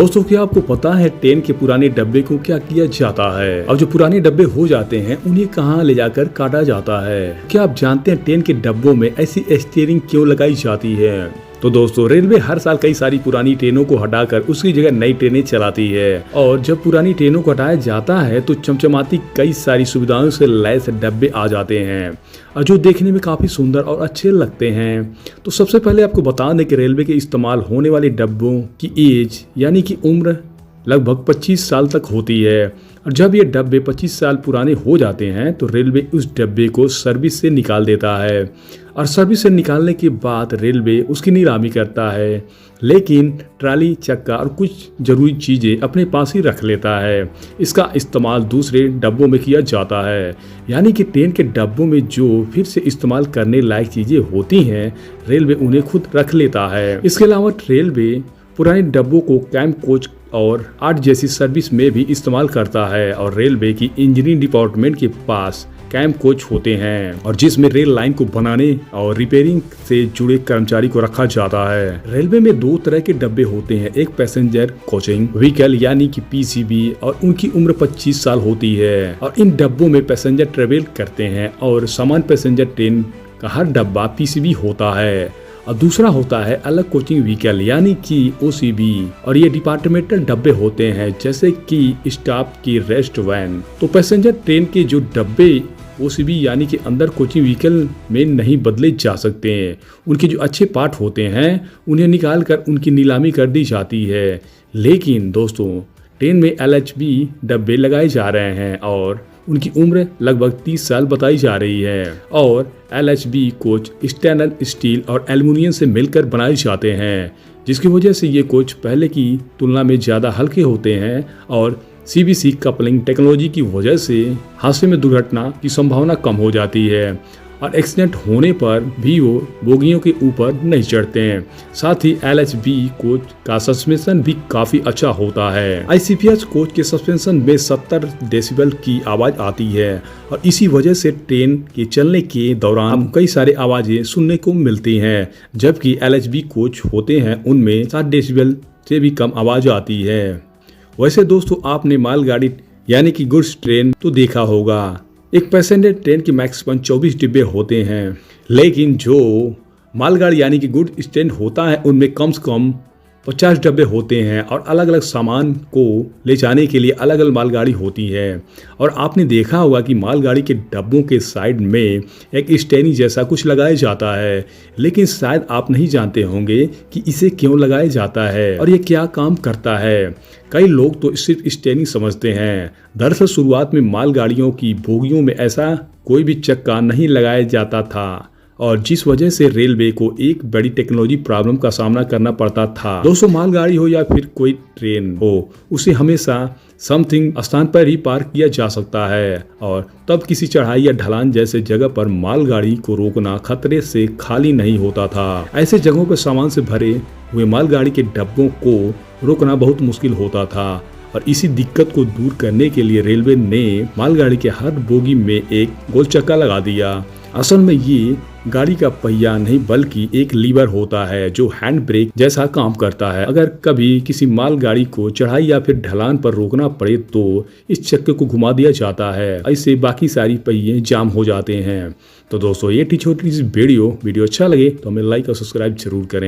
दोस्तों क्या आपको पता है ट्रेन के पुराने डब्बे को क्या किया जाता है और जो पुराने डब्बे हो जाते हैं उन्हें कहाँ ले जाकर काटा जाता है। क्या आप जानते हैं ट्रेन के डब्बों में ऐसी स्टीयरिंग क्यों लगाई जाती है? तो दोस्तों रेलवे हर साल कई सारी पुरानी ट्रेनों को हटाकर उसकी जगह नई ट्रेनें चलाती है और जब पुरानी ट्रेनों को हटाया जाता है तो चमचमाती कई सारी सुविधाओं से लैस डब्बे आ जाते हैं और जो देखने में काफी सुंदर और अच्छे लगते हैं। तो सबसे पहले आपको बता दें कि रेलवे के इस्तेमाल होने वाले डब्बों की एज यानी कि उम्र लगभग 25 साल तक होती है और जब ये डब्बे 25 साल पुराने हो जाते हैं तो रेलवे उस डब्बे को सर्विस से निकाल देता है और सर्विस से निकालने के बाद रेलवे उसकी नीलामी करता है, लेकिन ट्राली चक्का और कुछ जरूरी चीज़ें अपने पास ही रख लेता है। इसका इस्तेमाल दूसरे डब्बों में किया जाता है, यानी कि ट्रेन के डब्बों में जो फिर से इस्तेमाल करने लायक चीज़ें होती हैं रेलवे उन्हें खुद रख लेता है। इसके अलावा रेलवे पुराने डब्बों को कैंप कोच और आर्ट जैसी सर्विस में भी इस्तेमाल करता है और रेलवे की इंजीनियरिंग डिपार्टमेंट के पास कैंप कोच होते हैं और जिसमें रेल लाइन को बनाने और रिपेयरिंग से जुड़े कर्मचारी को रखा जाता है। रेलवे में दो तरह के डब्बे होते हैं, एक पैसेंजर कोचिंग व्हीकल यानी कि पीसीबी और उनकी उम्र 25 साल होती है और इन डब्बों में पैसेंजर ट्रेवल करते हैं और सामान्य पैसेंजर ट्रेन का हर डब्बा पीसीबी होता है और दूसरा होता है अलग कोचिंग व्हीकल यानी कि ओसीबी और ये डिपार्टमेंटल डब्बे होते हैं जैसे कि स्टाफ की रेस्ट वैन। तो पैसेंजर ट्रेन के जो डब्बे ओसीबी यानी कि अंदर कोचिंग व्हीकल में नहीं बदले जा सकते हैं, उनके जो अच्छे पार्ट होते हैं उन्हें निकाल कर उनकी नीलामी कर दी जाती है। लेकिन दोस्तों ट्रेन में एलएचबी डब्बे लगाए जा रहे हैं और उनकी उम्र लगभग 30 साल बताई जा रही है और एलएचबी कोच स्टेनलेस स्टील और एल्युमिनियम से मिलकर बनाए जाते हैं, जिसकी वजह से ये कोच पहले की तुलना में ज़्यादा हल्के होते हैं और सीबीसी कपलिंग टेक्नोलॉजी की वजह से हादसे में दुर्घटना की संभावना कम हो जाती है और एक्सीडेंट होने पर भी वो बोगियों के ऊपर नहीं चढ़ते हैं। साथ ही एलएचबी कोच का सस्पेंशन भी काफी अच्छा होता है। आईसीपीएस कोच के सस्पेंशन में 70 डेसिबल की आवाज आती है और इसी वजह से ट्रेन के चलने के दौरान कई सारे आवाजें सुनने को मिलती हैं, जबकि एलएचबी कोच होते हैं उनमें 7 डेसिबल से भी कम आवाज आती है। वैसे दोस्तों आपने मालगाड़ी यानी कि गुड्स ट्रेन तो देखा होगा। एक पैसेंजर ट्रेन की मैक्सिमम 24 डिब्बे होते हैं, लेकिन जो मालगाड़ी यानी कि गुड ट्रेन होता है उनमें कम से कम 50 डब्बे होते हैं और अलग अलग सामान को ले जाने के लिए अलग अलग मालगाड़ी होती है। और आपने देखा होगा कि मालगाड़ी के डब्बों के साइड में एक स्टेनी जैसा कुछ लगाया जाता है, लेकिन शायद आप नहीं जानते होंगे कि इसे क्यों लगाया जाता है और ये क्या काम करता है। कई लोग तो सिर्फ स्टेनी समझते हैं। दरअसल शुरुआत में मालगाड़ियों की बोगियों में ऐसा कोई भी चक्का नहीं लगाया जाता था और जिस वजह से रेलवे को एक बड़ी टेक्नोलॉजी प्रॉब्लम का सामना करना पड़ता था। दोस्तों मालगाड़ी हो या फिर कोई ट्रेन हो, उसे हमेशा समथिंग स्थान पर ही पार्क किया जा सकता है और तब किसी चढ़ाई या ढलान जैसे जगह पर मालगाड़ी को रोकना खतरे से खाली नहीं होता था। ऐसे जगहों पर सामान से भरे हुए मालगाड़ी के डब्बों को रोकना बहुत मुश्किल होता था और इसी दिक्कत को दूर करने के लिए रेलवे ने मालगाड़ी के हर बोगी में एक गोल चक्का लगा दिया। असल में ये गाड़ी का पहिया नहीं बल्कि एक लीवर होता है जो हैंड ब्रेक जैसा काम करता है। अगर कभी किसी मालगाड़ी को चढ़ाई या फिर ढलान पर रोकना पड़े तो इस चक्के को घुमा दिया जाता है, ऐसे बाकी सारी पहिए जाम हो जाते हैं। तो दोस्तों ये छोटी सी वीडियो अच्छा लगे तो हमें लाइक और सब्सक्राइब जरूर करें।